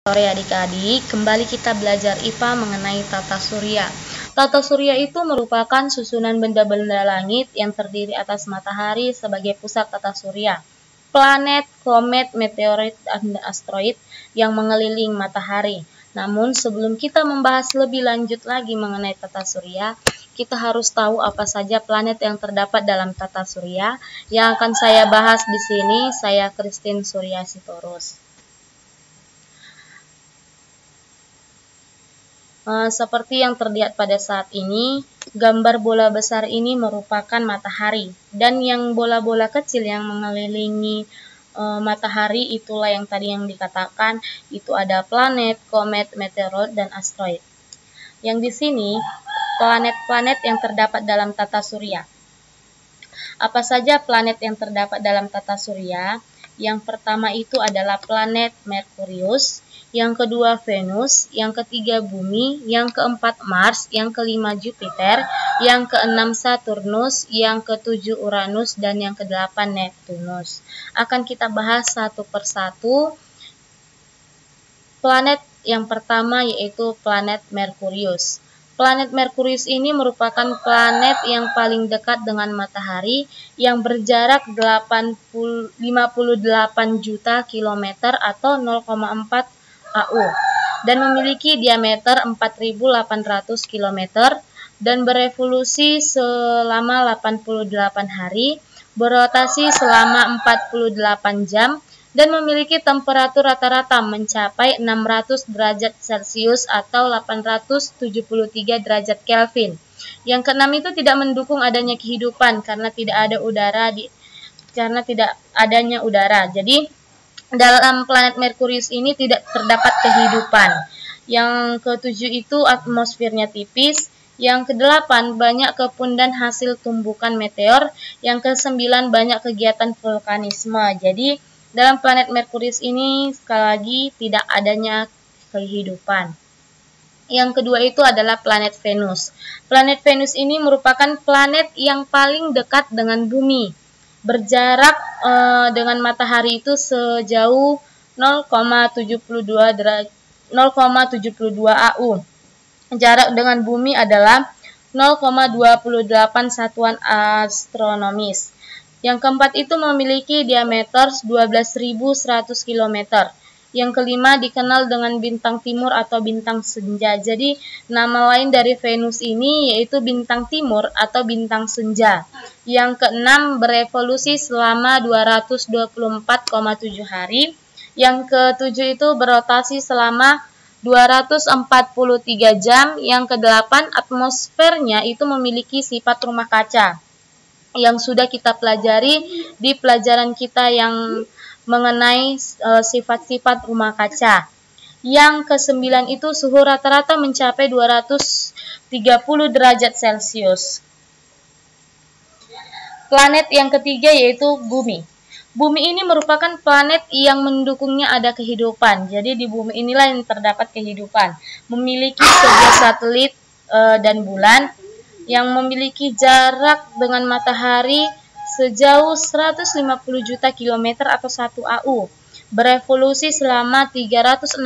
Sore adik-adik, kembali kita belajar IPA mengenai tata surya. Tata surya itu merupakan susunan benda-benda langit yang terdiri atas matahari sebagai pusat tata surya, planet, komet, meteorit, dan asteroid yang mengelilingi matahari. Namun sebelum kita membahas lebih lanjut lagi mengenai tata surya, kita harus tahu apa saja planet yang terdapat dalam tata surya. Yang akan saya bahas di sini, saya Christine Surya Sitorus. Seperti yang terlihat pada saat ini, gambar bola besar ini merupakan matahari, dan yang bola-bola kecil yang mengelilingi matahari itulah yang tadi yang dikatakan, itu ada planet, komet, meteorit, dan asteroid. Yang di sini, planet-planet yang terdapat dalam tata surya. Apa saja planet yang terdapat dalam tata surya? Yang pertama itu adalah planet Merkurius, yang kedua Venus, yang ketiga Bumi, yang keempat Mars, yang kelima Jupiter, yang keenam Saturnus, yang ketujuh Uranus, dan yang kedelapan Neptunus. Akan kita bahas satu persatu. Planet yang pertama yaitu planet Merkurius. Planet Merkurius ini merupakan planet yang paling dekat dengan matahari yang berjarak 58 juta kilometer atau 0,4 AU dan memiliki diameter 4.800 km dan berevolusi selama 88 hari, berotasi selama 48 jam, dan memiliki temperatur rata-rata mencapai 600 derajat Celcius atau 873 derajat Kelvin. Yang keenam itu tidak mendukung adanya kehidupan karena tidak adanya udara. Jadi dalam planet Merkurius ini tidak terdapat kehidupan. Yang ketujuh itu atmosfernya tipis. Yang kedelapan banyak kebun dan hasil tumbukan meteor. Yang kesembilan banyak kegiatan vulkanisme. Jadi dalam planet Merkurius ini sekali lagi tidak adanya kehidupan. Yang kedua itu adalah planet Venus. Planet Venus ini merupakan planet yang paling dekat dengan bumi. Berjarak dengan matahari itu sejauh 0,72 AU. Jarak dengan bumi adalah 0,28 satuan astronomis. Yang keempat itu memiliki diameter 12.100 km. Yang kelima dikenal dengan bintang timur atau bintang senja. Jadi nama lain dari Venus ini yaitu bintang timur atau bintang senja. Yang keenam berevolusi selama 224,7 hari. Yang ketujuh itu berotasi selama 243 jam. Yang kedelapan atmosfernya itu memiliki sifat rumah kaca, yang sudah kita pelajari di pelajaran kita yang mengenai sifat-sifat rumah kaca. Yang kesembilan itu suhu rata-rata mencapai 230 derajat Celcius. Planet yang ketiga yaitu Bumi. Bumi ini merupakan planet yang mendukungnya ada kehidupan. Jadi di Bumi inilah yang terdapat kehidupan. Memiliki 11 satelit dan bulan yang memiliki jarak dengan matahari sejauh 150 juta kilometer atau 1 AU. Berevolusi selama 365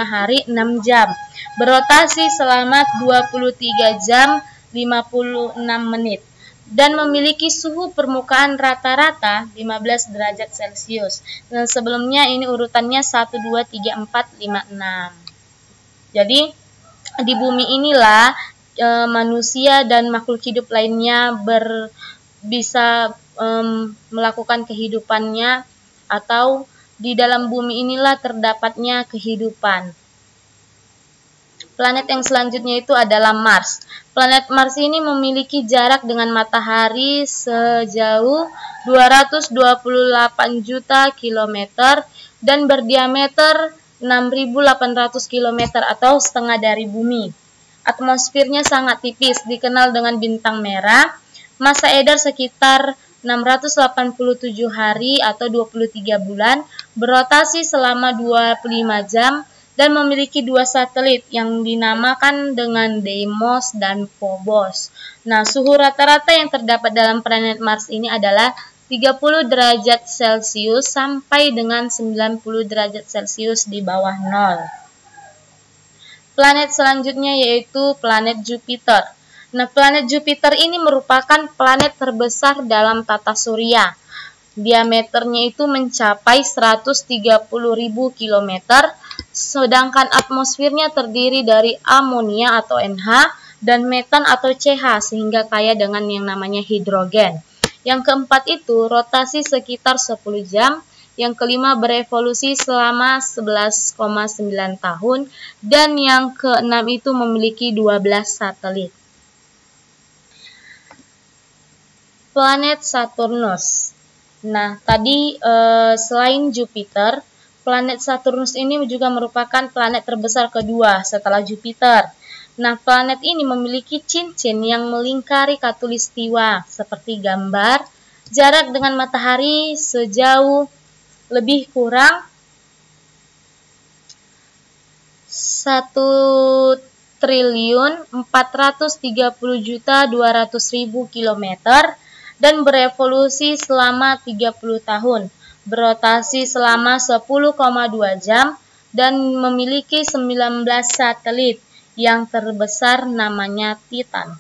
hari 6 jam. Berotasi selama 23 jam 56 menit. Dan memiliki suhu permukaan rata-rata 15 derajat Celcius. Dan sebelumnya ini urutannya 1, 2, 3, 4, 5, 6. Jadi di bumi inilah manusia dan makhluk hidup lainnya bisa melakukan kehidupannya, atau di dalam bumi inilah terdapatnya kehidupan. Planet yang selanjutnya itu adalah Mars. Planet Mars ini memiliki jarak dengan matahari sejauh 228 juta kilometer dan berdiameter 6.800 km atau setengah dari bumi. Atmosfernya sangat tipis, dikenal dengan bintang merah. Masa edar sekitar 687 hari atau 23 bulan, berotasi selama 25 jam, dan memiliki 2 satelit yang dinamakan dengan Deimos dan Phobos. Nah, suhu rata-rata yang terdapat dalam planet Mars ini adalah 30 derajat Celcius sampai dengan 90 derajat Celcius di bawah nol. Planet selanjutnya yaitu planet Jupiter. Nah, planet Jupiter ini merupakan planet terbesar dalam tata surya. Diameternya itu mencapai 130.000 km, sedangkan atmosfernya terdiri dari amonia atau NH dan metan atau CH sehingga kaya dengan yang namanya hidrogen. Yang keempat itu rotasi sekitar 10 jam. Yang kelima berevolusi selama 11,9 tahun. Dan yang keenam itu memiliki 12 satelit. Planet Saturnus. Nah, tadi selain Jupiter, planet Saturnus ini juga merupakan planet terbesar kedua setelah Jupiter. Nah, planet ini memiliki cincin yang melingkari khatulistiwa seperti gambar. Jarak dengan matahari sejauh lebih kurang 1.430.200.000 km dan berevolusi selama 30 tahun, berotasi selama 10,2 jam dan memiliki 19 satelit. Yang terbesar namanya Titan.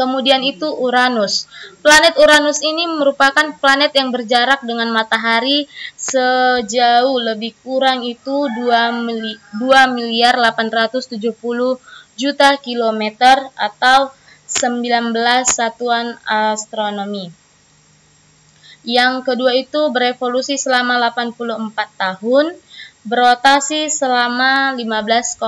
Kemudian itu Uranus. Planet Uranus ini merupakan planet yang berjarak dengan matahari sejauh lebih kurang itu 2.870.000.000 kilometer atau 19 satuan astronomi. Yang kedua itu berevolusi selama 84 tahun, berotasi selama 15,5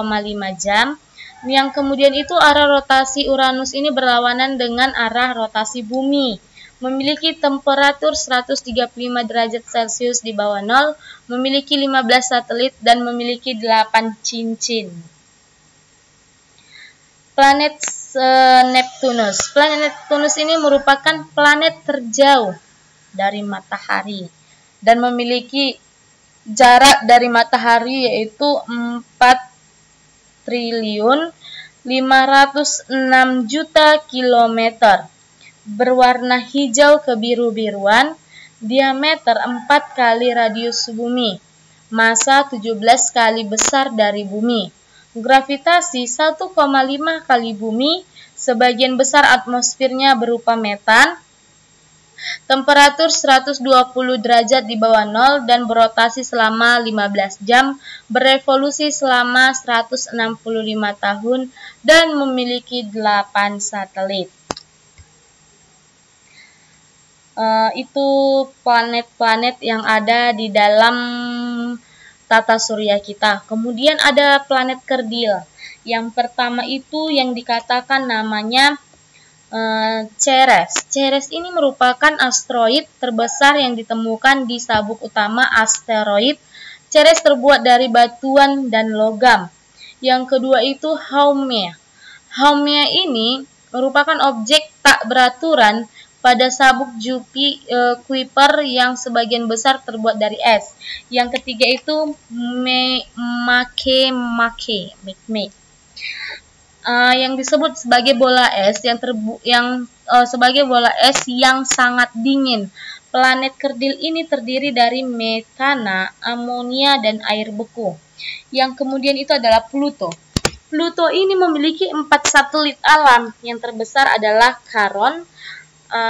jam. Yang kemudian itu arah rotasi Uranus ini berlawanan dengan arah rotasi bumi. Memiliki temperatur 135 derajat Celcius di bawah nol, memiliki 15 satelit dan memiliki 8 cincin. Planet Neptunus. Planet Neptunus ini merupakan planet terjauh dari matahari dan memiliki jarak dari matahari yaitu 4.506.000.000 kilometer. Berwarna hijau kebiru-biruan, diameter 4 kali radius bumi, massa 17 kali besar dari bumi, gravitasi 1,5 kali bumi, sebagian besar atmosfernya berupa metan, temperatur 120 derajat di bawah nol dan berotasi selama 15 jam, berevolusi selama 165 tahun dan memiliki 8 satelit. Itu planet-planet yang ada di dalam tata surya kita. Kemudian ada planet kerdil. Yang pertama itu yang dikatakan namanya Ceres. Ceres ini merupakan asteroid terbesar yang ditemukan di sabuk utama asteroid. Ceres terbuat dari batuan dan logam. Yang kedua itu Haumea. Haumea ini merupakan objek tak beraturan pada sabuk Kuiper yang sebagian besar terbuat dari es. Yang ketiga itu Makemake. Yang disebut sebagai bola es sebagai bola es yang sangat dingin. Planet kerdil ini terdiri dari metana, amonia, dan air beku. Yang kemudian itu adalah Pluto. Pluto ini memiliki 4 satelit alam. Yang terbesar adalah Charon,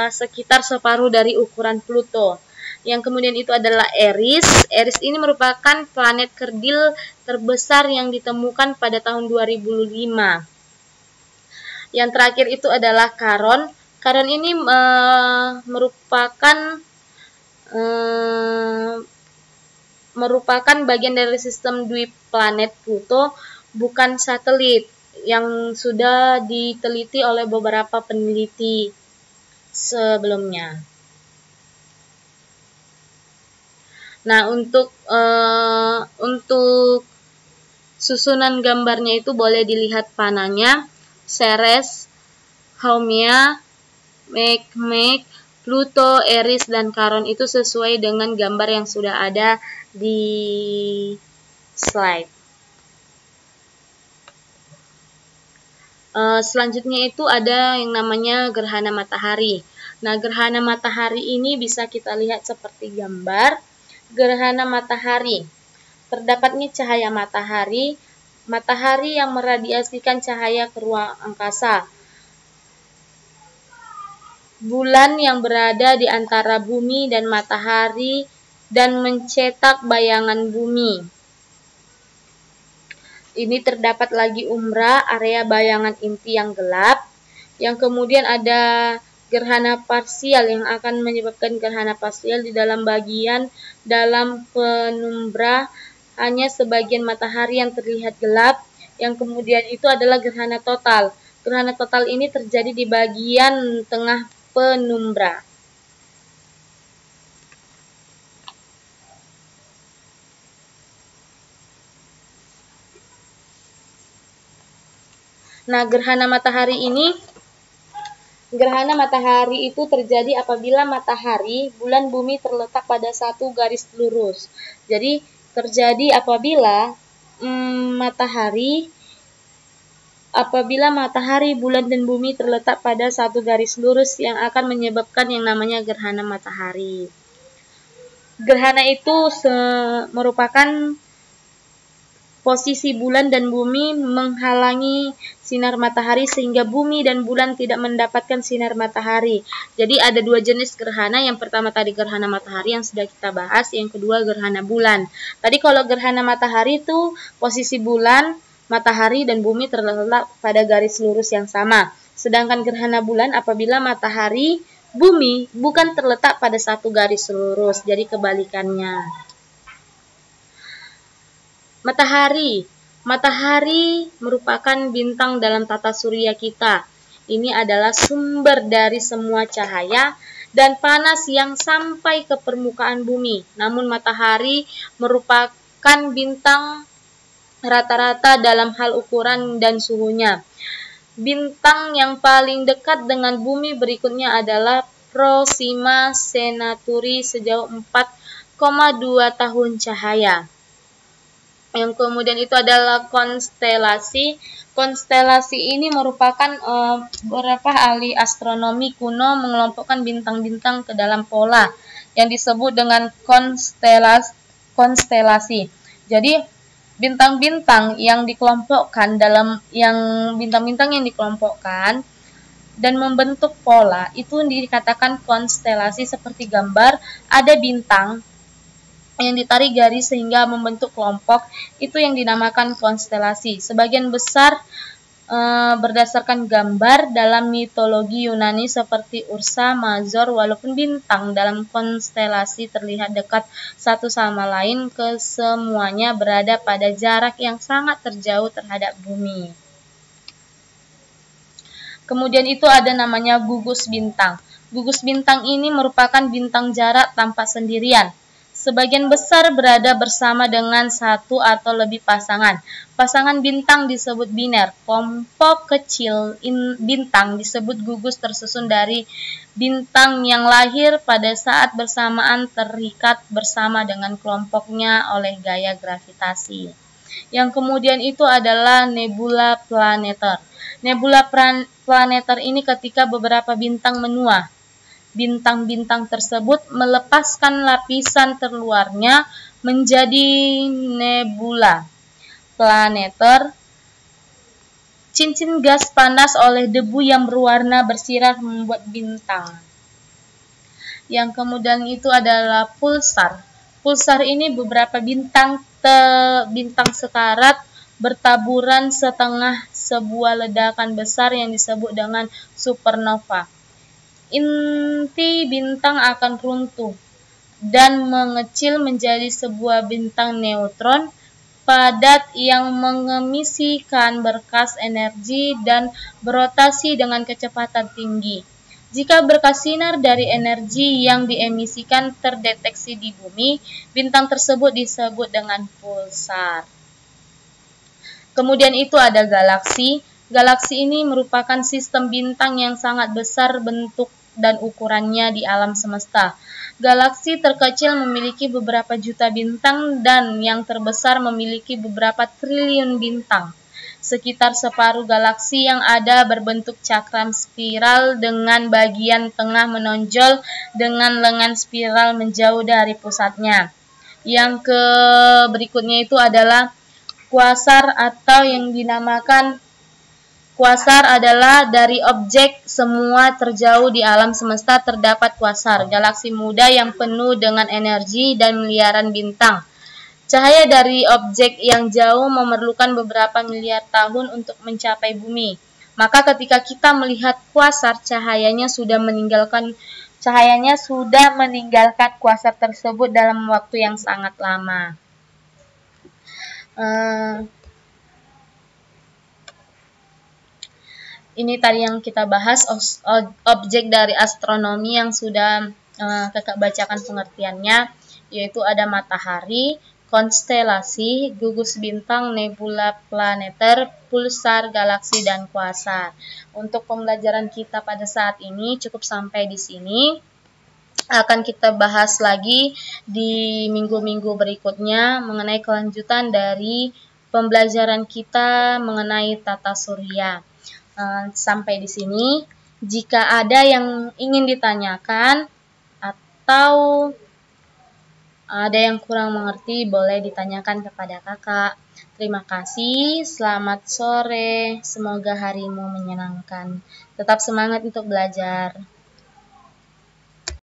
sekitar separuh dari ukuran Pluto. Yang kemudian itu adalah Eris. Eris ini merupakan planet kerdil terbesar yang ditemukan pada tahun 2005. Yang terakhir itu adalah Charon. Charon ini merupakan bagian dari sistem dwi planet Pluto, bukan satelit, yang sudah diteliti oleh beberapa peneliti sebelumnya. Nah, untuk susunan gambarnya itu boleh dilihat panahnya. Ceres, Haumea, Makemake, Pluto, Eris, dan Charon itu sesuai dengan gambar yang sudah ada di slide. Selanjutnya itu ada yang namanya gerhana matahari. Nah, gerhana matahari ini bisa kita lihat seperti gambar. Gerhana matahari. Terdapatnya cahaya matahari, matahari yang meradiasikan cahaya ke ruang angkasa. Bulan yang berada di antara bumi dan matahari dan mencetak bayangan bumi. Ini terdapat lagi umbra, area bayangan inti yang gelap. Yang kemudian ada gerhana parsial yang akan menyebabkan gerhana parsial di dalam bagian dalam penumbra hanya sebagian matahari yang terlihat gelap. Yang kemudian itu adalah gerhana total. Gerhana total ini terjadi di bagian tengah penumbra. Nah, gerhana matahari itu terjadi apabila matahari, bulan, bumi terletak pada satu garis lurus. Jadi terjadi apabila matahari, bulan, dan bumi terletak pada satu garis lurus yang akan menyebabkan yang namanya gerhana matahari. Gerhana itu merupakan posisi bulan dan bumi menghalangi sinar matahari sehingga bumi dan bulan tidak mendapatkan sinar matahari. Jadi ada dua jenis gerhana. Yang pertama tadi gerhana matahari yang sudah kita bahas, yang kedua gerhana bulan. Tadi kalau gerhana matahari itu posisi bulan, matahari, dan bumi terletak pada garis lurus yang sama. Sedangkan gerhana bulan apabila matahari, bumi bukan terletak pada satu garis lurus, jadi kebalikannya. Matahari merupakan bintang dalam tata surya kita. Ini adalah sumber dari semua cahaya dan panas yang sampai ke permukaan bumi. Namun matahari merupakan bintang rata-rata dalam hal ukuran dan suhunya. Bintang yang paling dekat dengan bumi berikutnya adalah Proxima Centauri sejauh 4,2 tahun cahaya. Yang kemudian itu adalah konstelasi. Konstelasi ini merupakan beberapa ahli astronomi kuno mengelompokkan bintang-bintang ke dalam pola yang disebut dengan konstelasi. Jadi bintang-bintang yang dikelompokkan dan membentuk pola itu dikatakan konstelasi. Seperti gambar, ada bintang yang ditarik garis sehingga membentuk kelompok, itu yang dinamakan konstelasi. Sebagian besar berdasarkan gambar dalam mitologi Yunani seperti Ursa Major, walaupun bintang dalam konstelasi terlihat dekat satu sama lain, kesemuanya berada pada jarak yang sangat terjauh terhadap bumi. Kemudian itu ada namanya gugus bintang. Gugus bintang ini merupakan bintang jarak tampak sendirian. Sebagian besar berada bersama dengan satu atau lebih pasangan. Pasangan bintang disebut biner. Kelompok kecil bintang disebut gugus tersusun dari bintang yang lahir pada saat bersamaan terikat bersama dengan kelompoknya oleh gaya gravitasi. Yang kemudian itu adalah nebula planeter. Nebula planeter ini ketika beberapa bintang menua. Bintang-bintang tersebut melepaskan lapisan terluarnya menjadi nebula planeter. Cincin gas panas oleh debu yang berwarna bersinar membuat bintang. Yang kemudian itu adalah pulsar. Pulsar ini beberapa bintang sekarat bertaburan setengah sebuah ledakan besar yang disebut dengan supernova. Inti bintang akan runtuh dan mengecil menjadi sebuah bintang neutron padat yang mengemisikan berkas energi dan berotasi dengan kecepatan tinggi. Jika berkas sinar dari energi yang diemisikan terdeteksi di bumi, bintang tersebut disebut dengan pulsar. Kemudian itu ada galaksi. Galaksi ini merupakan sistem bintang yang sangat besar bentuk dan ukurannya di alam semesta. Galaksi terkecil memiliki beberapa juta bintang dan yang terbesar memiliki beberapa triliun bintang. Sekitar separuh galaksi yang ada berbentuk cakram spiral dengan bagian tengah menonjol dengan lengan spiral menjauh dari pusatnya. Yang berikutnya itu adalah kuasar, atau yang dinamakan kuasar adalah dari objek semua terjauh di alam semesta terdapat kuasar, galaksi muda yang penuh dengan energi dan miliaran bintang. Cahaya dari objek yang jauh memerlukan beberapa miliar tahun untuk mencapai bumi. Maka ketika kita melihat kuasar, cahayanya sudah meninggalkan kuasar tersebut dalam waktu yang sangat lama. Ini tadi yang kita bahas, objek dari astronomi yang sudah kakak bacakan pengertiannya, yaitu ada matahari, konstelasi, gugus bintang, nebula planeter, pulsar, galaksi, dan kuasar. Untuk pembelajaran kita pada saat ini cukup sampai di sini. Akan kita bahas lagi di minggu-minggu berikutnya mengenai kelanjutan dari pembelajaran kita mengenai tata surya. Sampai di sini. Jika ada yang ingin ditanyakan atau ada yang kurang mengerti, boleh ditanyakan kepada kakak. Terima kasih, selamat sore, semoga harimu menyenangkan. Tetap semangat untuk belajar.